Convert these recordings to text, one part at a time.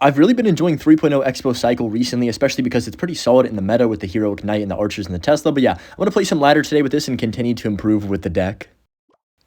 I've really been enjoying 3.0 Expo Cycle recently, especially because it's pretty solid in the meta with the Heroic Knight and the Archers and the Tesla. But yeah, I'm going to play some ladder today with this and continue to improve with the deck.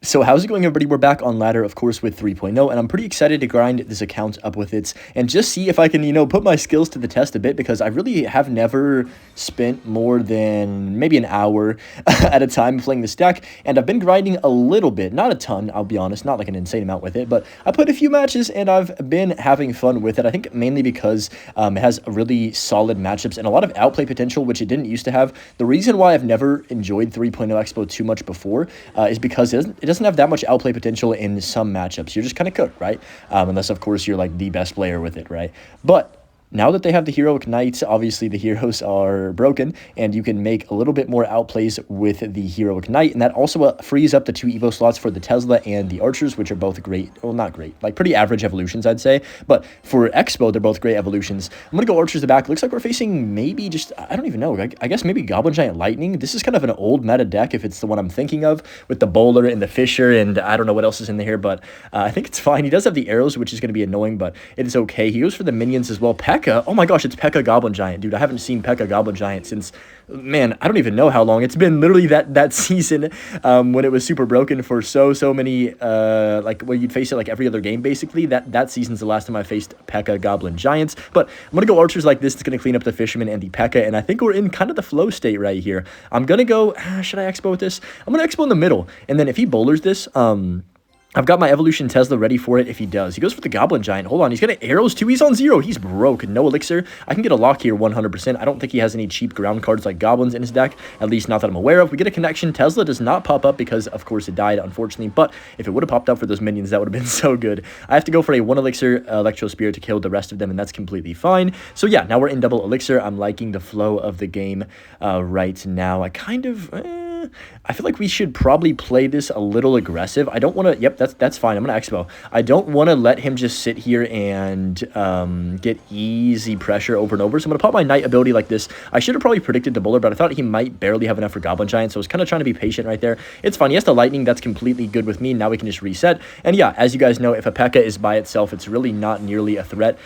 So how's it going, everybody? We're back on ladder, of course, with 3.0, and I'm pretty excited to grind this account up with it and just see if I can, put my skills to the test a bit, because I really have never spent more than maybe an hour at a time playing this deck, and I've been grinding a little bit, not a ton, I'll be honest, not like an insane amount with it, but I played a few matches and I've been having fun with it. I think mainly because it has really solid matchups and a lot of outplay potential, which it didn't used to have. The reason why I've never enjoyed 3.0 Expo too much before is because it doesn't have that much outplay potential in some matchups. You're just kind of cooked, right? Unless, of course, you're like the best player with it, right? But now that they have the Heroic Knights, obviously the heroes are broken, and you can make a little bit more outplays with the Heroic Knight, and that also frees up the 2 Evo slots for the Tesla and the Archers, which are both great. Well, not great, like pretty average evolutions, I'd say, but for Expo, they're both great evolutions. I'm going to go Archers the back. Looks like we're facing maybe just, I don't even know, I guess maybe Goblin Giant Lightning. This is kind of an old meta deck, if it's the one I'm thinking of, with the Bowler and the Fisher, and I don't know what else is in there, but I think it's fine. He does have the arrows, which is going to be annoying, but it is okay. He goes for the minions as well. Pekka, oh my gosh, it's Pekka Goblin Giant, dude. I haven't seen Pekka Goblin Giant since, man, I don't even know how long. It's been literally that season when it was super broken for so many, like where you'd face it like every other game, basically. That season's the last time I faced Pekka Goblin Giants. But I'm going to go Archers like this. It's going to clean up the Fisherman and the Pekka, and I think we're in kind of the flow state right here. I'm going to go, should I Expo with this? I'm going to Expo in the middle, and then if he bowlers this, I've got my Evolution Tesla ready for it if he does. He goes for the Goblin Giant. Hold on, he's got arrows too. He's on 0. He's broke. No elixir. I can get a lock here 100%. I don't think he has any cheap ground cards like Goblins in his deck, at least not that I'm aware of. We get a connection. Tesla does not pop up because, of course, it died, unfortunately. But if it would have popped up for those minions, that would have been so good. I have to go for a 1 elixir Electro Spirit to kill the rest of them, and that's completely fine. So yeah, now we're in double elixir. I'm liking the flow of the game right now. I kind of... I feel like we should probably play this a little aggressive. I don't want to... Yep, that's fine. I'm going to Expo. I don't want to let him just sit here and get easy pressure over and over. So I'm going to pop my Knight ability like this. I should have probably predicted the Bowler, but I thought he might barely have enough for Goblin Giant, so I was kind of trying to be patient right there. It's fine. He has the Lightning. That's completely good with me. Now we can just reset. And yeah, as you guys know, if a Pekka is by itself, it's really not nearly a threat.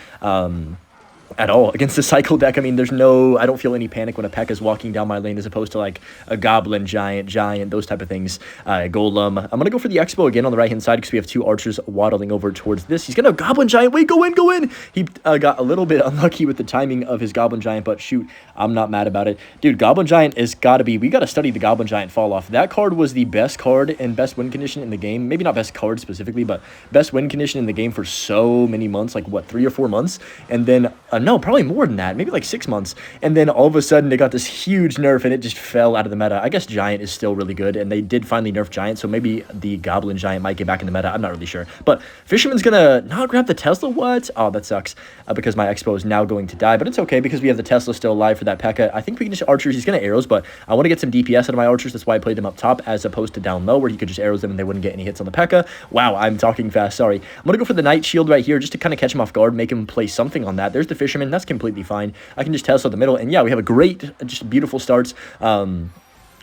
At all against the cycle deck. I mean, I don't feel any panic when a Pekka is walking down my lane as opposed to like a Goblin Giant, those type of things. Golem. I'm going to go for the Expo again on the right-hand side because we have 2 Archers waddling over towards this. He's going to Goblin Giant. Wait, go in. He got a little bit unlucky with the timing of his Goblin Giant, but shoot, I'm not mad about it. Dude, Goblin Giant is got to be, we got to study the Goblin Giant fall off. That card was the best card and best win condition in the game. Maybe not best card specifically, but best win condition in the game for so many months, like what, 3 or 4 months? And then, no, probably more than that, maybe like 6 months. And then all of a sudden they got this huge nerf and it just fell out of the meta. I guess Giant is still really good, and they did finally nerf Giant, so maybe the Goblin Giant might get back in the meta. I'm not really sure. But Fisherman's gonna not grab the Tesla. What? Oh, that sucks because my Expo is now going to die, but it's okay because we have the Tesla still alive for that Pekka. I think we can just Archers. He's gonna arrows, but I want to get some DPS out of my Archers. That's why I played them up top as opposed to down low where he could just arrows them and they wouldn't get any hits on the Pekka. Wow, I'm talking fast. Sorry. I'm gonna go for the Knight Shield right here just to kind of catch him off guard, make him play something on that. There's the Fisherman. That's completely fine. I can just Tesla the middle, and yeah, we have a great, just beautiful starts.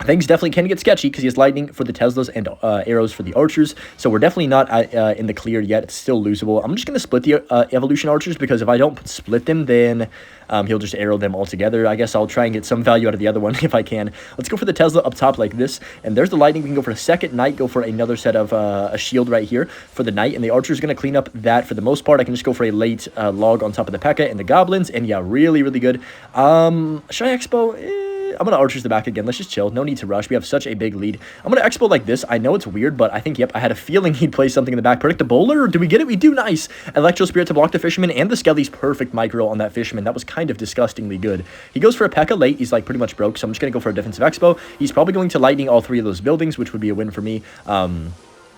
Things definitely can get sketchy because he has Lightning for the Teslas and arrows for the Archers, so we're definitely not in the clear yet. It's still losable. I'm just going to split the Evolution Archers because if I don't split them, then he'll just arrow them all together. I guess I'll try and get some value out of the other one if I can. Let's go for the Tesla up top like this, and there's the Lightning. We can go for a second Knight, go for another set of a shield right here for the Knight, and the Archer's going to clean up that for the most part. I can just go for a late log on top of the Pekka and the Goblins, and yeah, really good. Should I Expo? I'm going to Archers the back again. Let's just chill. No need to rush. We have such a big lead. I'm going to Expo like this. I know it's weird, but I think, yep, I had a feeling he'd play something in the back. Predict the Bowler? Do we get it? We do. Nice. Electro Spirit to block the Fisherman, and the Skelly's perfect micro on that Fisherman. That was kind of disgustingly good. He goes for a Pekka late. He's like pretty much broke, so I'm just going to go for a defensive Expo. He's probably going to Lightning all 3 of those buildings, which would be a win for me.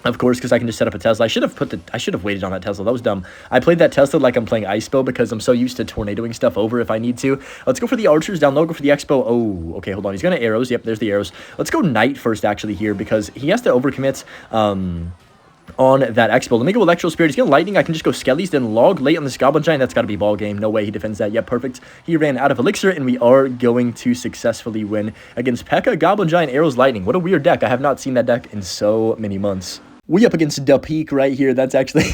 Of course, because I can just set up a Tesla. I should have waited on that Tesla. That was dumb. I played that Tesla like I'm playing Ice Bow because I'm so used to tornadoing stuff over if I need to. Let's go for the Archers down low. Go for the Expo. Oh, okay, hold on. He's going to arrows. Yep, there's the arrows. Let's go Knight first, actually, here because he has to overcommit on that Expo. Let me go Electro Spirit. He's going to Lightning. I can just go Skellies, then log late on this Goblin Giant. That's got to be ball game. No way he defends that. Yep, perfect. He ran out of Elixir, and we are going to successfully win against Pekka, Goblin Giant, Arrows, Lightning. What a weird deck. I have not seen that deck in so many months. We up against Da Peak right here. That's actually,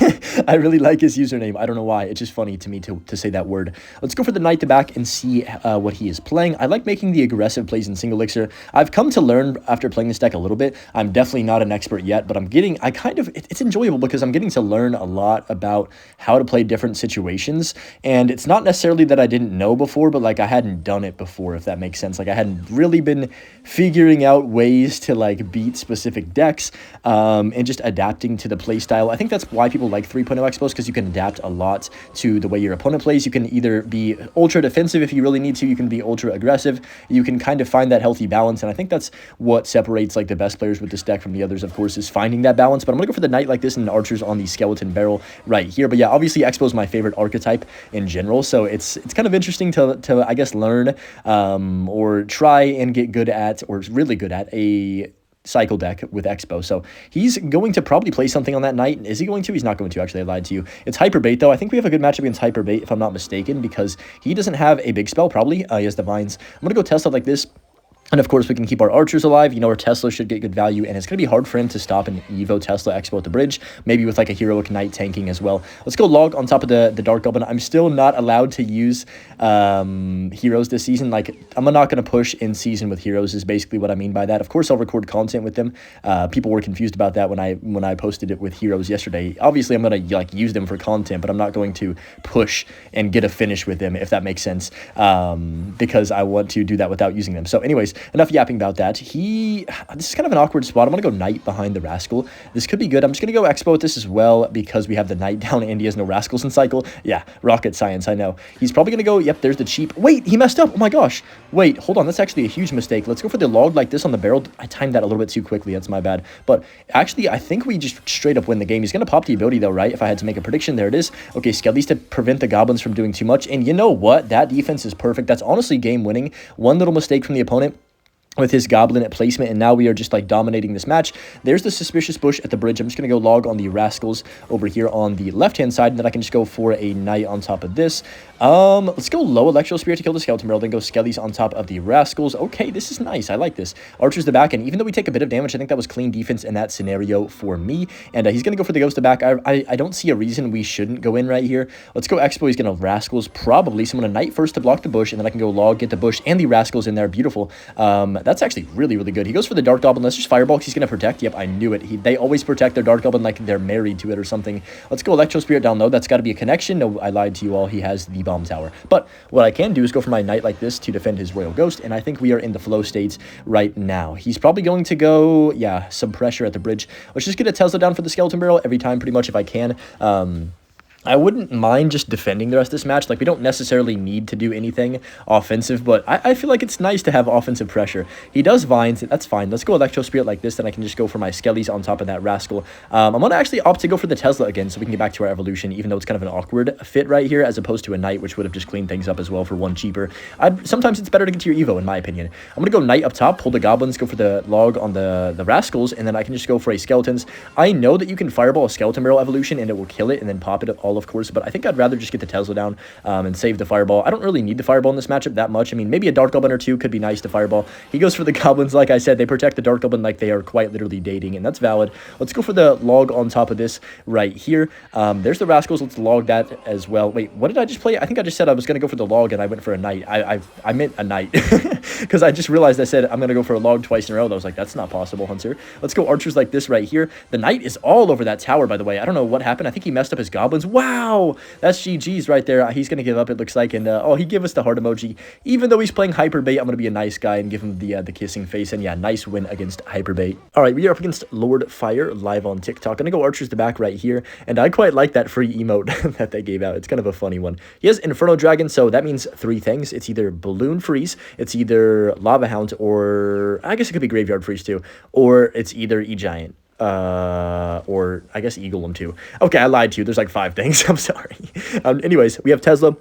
I really like his username. I don't know why. It's just funny to me to say that word. Let's go for the Knight to back and see what he is playing. I like making the aggressive plays in single elixir. I've come to learn after playing this deck a little bit. I'm definitely not an expert yet, but it's enjoyable because I'm getting to learn a lot about how to play different situations. And it's not necessarily that I didn't know before, but like I hadn't done it before, if that makes sense. Like I hadn't really been figuring out ways to like beat specific decks and just adapting to the play style. I think that's why people like 3.0 Expos, because you can adapt a lot to the way your opponent plays. You can either be ultra defensive if you really need to. You can be ultra aggressive. You can kind of find that healthy balance, and I think that's what separates like the best players with this deck from the others, of course, is finding that balance. But I'm going to go for the Knight like this and Archers on the Skeleton Barrel right here. But yeah, obviously Expo is my favorite archetype in general, so it's kind of interesting to I guess learn or try and get good at, or really good at, a cycle deck with Expo. So he's going to probably play something on that Knight. Is he going to? He's not going to, actually. I lied to you. It's Hyperbait, though. I think we have a good matchup against Hyperbait, if I'm not mistaken, because he doesn't have a big spell, probably. He has Divines. I'm going to go Tesla like this. And of course, we can keep our Archers alive. You know, our Tesla should get good value, and it's going to be hard for him to stop an Evo Tesla Expo at the bridge, maybe with like a Heroic Knight tanking as well. Let's go Log on top of the Dark Goblin. I'm still not allowed to use heroes this season. Like, I'm not going to push in season with heroes is basically what I mean by that. Of course, I'll record content with them. People were confused about that when I posted it with heroes yesterday. Obviously, I'm going to like use them for content, but I'm not going to push and get a finish with them, if that makes sense, because I want to do that without using them. So anyways, enough yapping about that. This is kind of an awkward spot. I'm going to go Knight behind the Rascal. This could be good. I'm just going to go Expo with this as well because we have the Knight down and he has no Rascals in cycle. Yeah, rocket science, I know. He's probably going to go, yep, there's the cheap. Wait, he messed up. Oh my gosh. Wait, hold on. That's actually a huge mistake. Let's go for the Log like this on the barrel. I timed that a little bit too quickly. That's my bad. But actually, I think we just straight up win the game. He's going to pop the ability though, right? If I had to make a prediction, there it is. Okay, Skellies to prevent the Goblins from doing too much. And you know what? That defense is perfect. That's honestly game winning. One little mistake from the opponent with his Goblin at placement, and now we are just like dominating this match. There's the Suspicious Bush at the bridge. I'm just going to go Log on the Rascals over here on the left-hand side, and then I can just go for a Knight on top of this. Let's go low Electro Spear to kill the Skeleton Barrel, then go Skellies on top of the Rascals. Okay, this is nice. I like this. Archer's the back, and even though we take a bit of damage, I think that was clean defense in that scenario for me, and he's going to go for the Ghost to back. I don't see a reason we shouldn't go in right here. Let's go Expo. He's going to Rascals probably, so I'm going to Knight first to block the Bush, and then I can go Log, get the Bush and the Rascals in there. Beautiful. That's actually really, really good. He goes for the Dark Goblin. Let's just Fireball. He's going to protect. Yep, I knew it. They always protect their Dark Goblin like they're married to it or something. Let's go Electro Spirit down low. That's got to be a connection. No, I lied to you all. He has the Bomb Tower. But what I can do is go for my Knight like this to defend his Royal Ghost, and I think we are in the flow states right now. He's probably going to go, yeah, some pressure at the bridge. Let's just get a Tesla down for the Skeleton Barrel every time, pretty much, if I can. I wouldn't mind just defending the rest of this match. Like, we don't necessarily need to do anything offensive, but I feel like it's nice to have offensive pressure. He does Vines. That's fine. Let's go Electro Spirit like this, then I can just go for my Skellies on top of that Rascal. I'm going to actually opt to go for the Tesla again so we can get back to our evolution, even though it's kind of an awkward fit right here, as opposed to a Knight, which would have just cleaned things up as well for one cheaper. Sometimes it's better to get to your Evo, in my opinion. I'm going to go Knight up top, pull the Goblins, go for the Log on the Rascals, and then I can just go for a Skeletons. I know that you can Fireball a Skeleton Barrel evolution, and it will kill it, and then pop it all, of course, but I think I'd rather just get the Tesla down and save the Fireball. I don't really need the Fireball in this matchup that much. I mean, maybe a Dark Goblin or two could be nice to Fireball. He goes for the Goblins, like I said. They protect the Dark Goblin like they are quite literally dating, and that's valid. Let's go for the Log on top of this right here. There's the Rascals. Let's Log that as well. Wait, what did I just play? I think I just said I was going to go for the Log, and I went for a Knight. I meant a Knight, because I just realized I said I'm going to go for a Log twice in a row. I was like, that's not possible, Hunter. Let's go Archers like this right here. The Knight is all over that tower, by the way. I don't know what happened. I think he messed up his Goblins. Wow, that's GG's right there. He's going to give up, it looks like, and oh, he gave us the heart emoji. Even though he's playing Hyperbait, I'm going to be a nice guy and give him the kissing face, and yeah, nice win against Hyperbait. All right, we are up against Lord Fire live on TikTok. Going to go Archers the back right here, and I quite like that free emote that they gave out. It's kind of a funny one. He has Inferno Dragon, so that means three things. It's either Balloon Freeze, it's either Lava Hound, or I guess it could be Graveyard Freeze too, or it's either E-Giant. Or I guess Eagle him too. Okay, I lied to you. There's like 5 things. I'm sorry. Anyways, we have Tesla.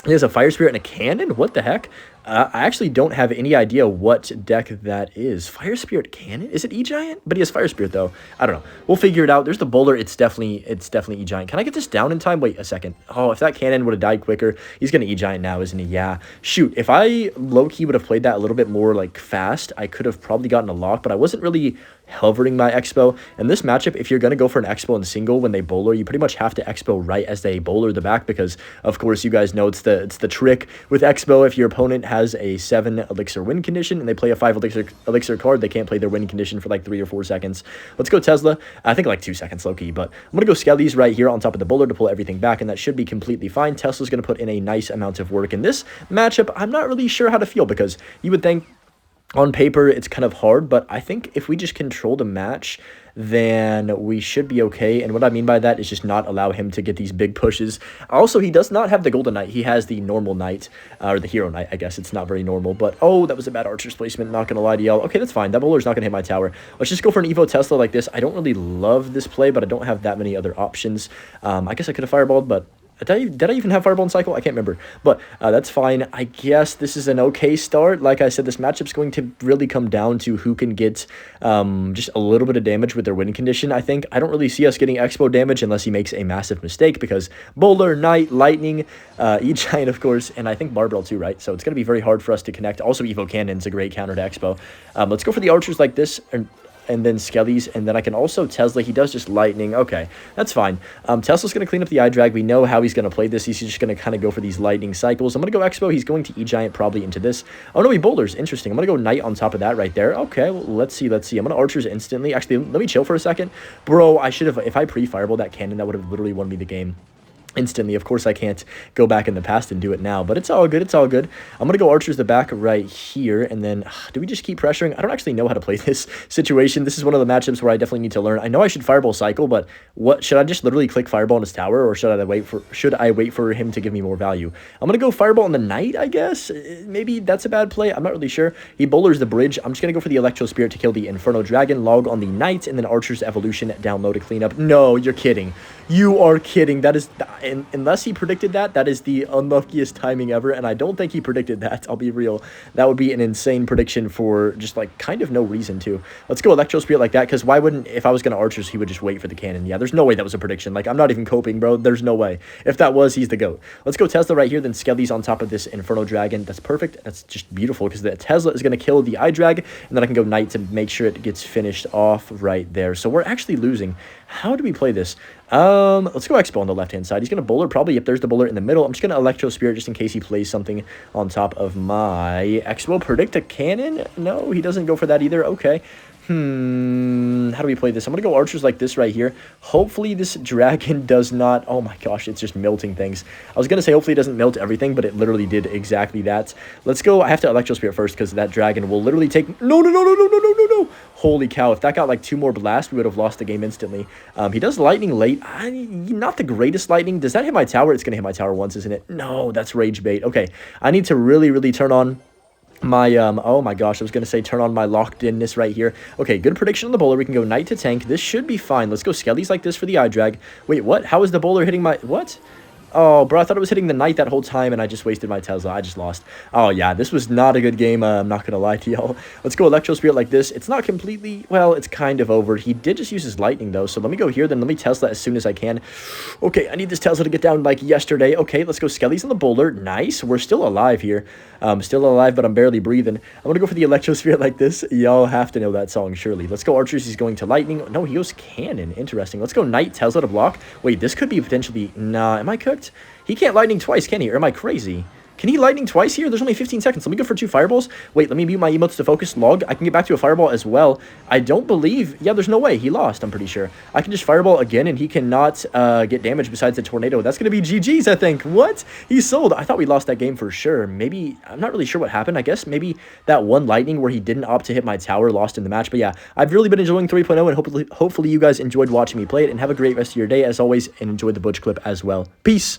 He has a Fire Spirit and a Cannon? What the heck? I actually don't have any idea what deck that is. Fire Spirit Cannon? Is it E-Giant? But he has Fire Spirit, though. I don't know. We'll figure it out. There's the Bowler. It's definitely E-Giant. Can I get this down in time? Wait a second. Oh, if that Cannon would have died quicker, he's going to E-Giant now, isn't he? Yeah. Shoot, if I low-key would have played that a little bit more, like, fast, I could have probably gotten a lock, but I wasn't really hovering my Expo. And this matchup, if you're going to go for an Expo in single when they bowler, you pretty much have to Expo right as they bowler the back because, of course, you guys know it's the trick with Expo. If your opponent has a 7 elixir win condition and they play a 5 elixir card, they can't play their win condition for like 3 or 4 seconds. Let's go Tesla. I think like 2 seconds low-key, but I'm going to go Skellies right here on top of the bowler to pull everything back, and that should be completely fine. Tesla's going to put in a nice amount of work. In this matchup, I'm not really sure how to feel because you would think on paper, it's kind of hard, but I think if we just control the match, then we should be okay. And what I mean by that is just not allow him to get these big pushes. Also, he does not have the Golden Knight. He has the normal Knight, or the Hero Knight, I guess. It's not very normal, but oh, that was a bad Archer's placement. Not going to lie to y'all. Okay, that's fine. That bowler's not going to hit my tower. Let's just go for an Evo Tesla like this. I don't really love this play, but I don't have that many other options. I guess I could have fireballed, but did I even have Fireball in Cycle? I can't remember. But that's fine. I guess this is an okay start. Like I said, this matchup's going to really come down to who can get just a little bit of damage with their win condition, I think. I don't really see us getting Expo damage unless he makes a massive mistake because Bowler, Knight, Lightning, E-Giant, of course, and I think Barbell too, right? So it's going to be very hard for us to connect. Also, Evo Cannon's a great counter to Expo. Let's go for the Archers like this, and then Skellies, and then I can also Tesla. He does just Lightning. Okay, that's fine. Tesla's going to clean up the eye drag. We know how he's going to play this. He's just going to kind of go for these Lightning cycles. I'm going to go Expo. He's going to E-Giant probably into this. Oh, no, he bowlers. Interesting. I'm going to go Knight on top of that right there. Okay, well, let's see. I'm going to Archers instantly. Actually, let me chill for a second. Bro, I should have, if I pre-fireball that cannon, that would have literally won me the game instantly. Of course, I can't go back in the past and do it now, but it's all good. It's all good. I'm going to go Archers the back right here, and then do we just keep pressuring? I don't actually know how to play this situation. This is one of the matchups where I definitely need to learn. I know I should Fireball Cycle, but what should I just literally click Fireball on his tower, or should I wait for him to give me more value? I'm going to go Fireball on the Knight, I guess. Maybe that's a bad play. I'm not really sure. He bowlers the bridge. I'm just going to go for the Electro Spirit to kill the Inferno Dragon, log on the Knight, and then Archer's Evolution down low to clean up. No, you're kidding. You are kidding. That is, unless he predicted that, that is the unluckiest timing ever, and I don't think he predicted that. I'll be real. That would be an insane prediction for just, like, kind of no reason to. Let's go Electro Spirit like that, because why wouldn't, if I was going to Archers, he would just wait for the cannon. Yeah, there's no way that was a prediction. Like, I'm not even coping, bro. There's no way. If that was, he's the GOAT. Let's go Tesla right here, then Skellies on top of this Inferno Dragon. That's perfect. That's just beautiful, because the Tesla is going to kill the Eye Drag, and then I can go Knight to make sure it gets finished off right there. So we're actually losing. How do we play this? Let's go Expo on the left-hand side. He's going to bowler, probably if there's the bowler in the middle. I'm just going to Electro Spirit just in case he plays something on top of my Expo. Predict a cannon? No, he doesn't go for that either. Okay. How do we play this? I'm going to go Archers like this right here. Hopefully this dragon does not... Oh my gosh, it's just melting things. I was going to say hopefully it doesn't melt everything, but it literally did exactly that. Let's go... I have to Electro Spirit first because that dragon will literally take... No, no, no, no, no, no, no, no, no. Holy cow. If that got like 2 more blasts, we would have lost the game instantly. He does Lightning late. Not the greatest Lightning. Does that hit my tower? It's going to hit my tower once, isn't it? No, that's Rage Bait. Okay, I need to really, really turn on my oh my gosh, I was gonna say turn on my locked inness right here. Okay, good prediction on the bowler. We can go Knight to tank. This should be fine. Let's go Skellies like this for the eye drag. Wait, what? How is the bowler hitting my what? Oh, bro, I thought it was hitting the Knight that whole time, and I just wasted my Tesla. I just lost. Oh, yeah, this was not a good game. I'm not going to lie to y'all. Let's go Electro Spirit like this. It's not completely... Well, it's kind of over. He did just use his Lightning, though, so let me go here, then let me Tesla as soon as I can. Okay, I need this Tesla to get down like yesterday. Okay, let's go Skellies on the bowler. Nice. We're still alive here. Still alive, but I'm barely breathing. I'm going to go for the Electro Spirit like this. Y'all have to know that song, surely. Let's go Archers. He's going to Lightning. No, he goes Cannon. Interesting. Let's go Knight, Tesla to block. Wait, this could be potentially... Nah, am I cooked? He can't Lightning twice, can he? Or am I crazy? Can he Lightning twice here? There's only 15 seconds. Let me go for 2 fireballs. Wait, let me mute my emotes to focus. Log. I can get back to a fireball as well. I don't believe... Yeah, there's no way. He lost, I'm pretty sure. I can just fireball again, and he cannot get damage besides the tornado. That's going to be GG's, I think. What? He sold. I thought we lost that game for sure. Maybe... I'm not really sure what happened. I guess maybe that one Lightning where he didn't opt to hit my tower lost in the match. But yeah, I've really been enjoying 3.0, and hopefully you guys enjoyed watching me play it. And have a great rest of your day, as always, and enjoy the Butch clip as well. Peace!